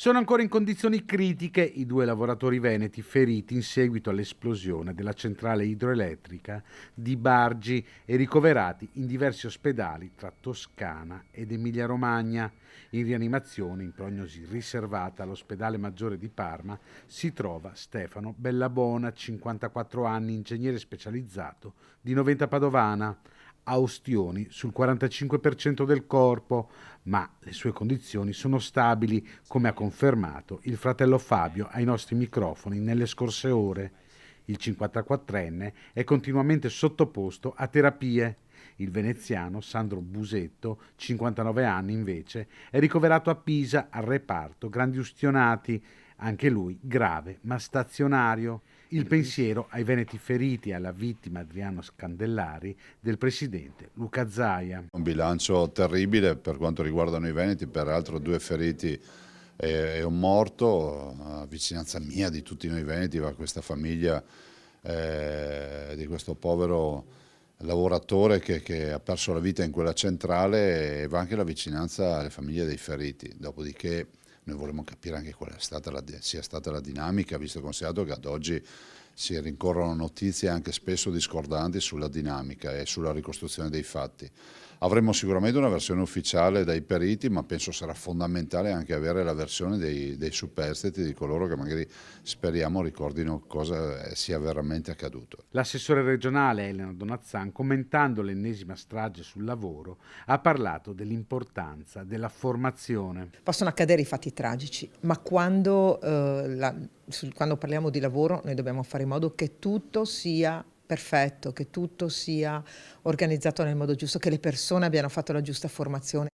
Sono ancora in condizioni critiche i 2 lavoratori veneti feriti in seguito all'esplosione della centrale idroelettrica di Bargi e ricoverati in diversi ospedali tra Toscana ed Emilia-Romagna. In rianimazione, in prognosi riservata all'ospedale maggiore di Parma, si trova Stefano Bellabona, 54 anni, ingegnere specializzato di Noventa Padovana. Ha ustioni sul 45% del corpo, ma le sue condizioni sono stabili, come ha confermato il fratello Fabio ai nostri microfoni nelle scorse ore. Il 54enne è continuamente sottoposto a terapie. Il veneziano Sandro Busetto, 59 anni invece, è ricoverato a Pisa al reparto grandi ustionati, anche lui grave ma stazionario. Il pensiero ai veneti feriti e alla vittima Adriano Scandellari del presidente Luca Zaia. Un bilancio terribile per quanto riguardano i veneti, peraltro 2 feriti e un morto. A vicinanza mia di tutti noi veneti va questa famiglia di questo povero lavoratore che ha perso la vita in quella centrale, e va anche la vicinanza alle famiglie dei feriti. Dopodiché noi vorremmo capire anche qual è stata sia stata la dinamica, visto e considerato che ad oggi si rincorrono notizie anche spesso discordanti sulla dinamica e sulla ricostruzione dei fatti. Avremo sicuramente una versione ufficiale dai periti, ma penso sarà fondamentale anche avere la versione dei superstiti, di coloro che magari speriamo ricordino cosa sia veramente accaduto. L'assessore regionale Elena Donazzan, commentando l'ennesima strage sul lavoro, ha parlato dell'importanza della formazione. Possono accadere i fatti tragici, ma quando parliamo di lavoro noi dobbiamo fare in modo che tutto sia perfetto, che tutto sia organizzato nel modo giusto, che le persone abbiano fatto la giusta formazione.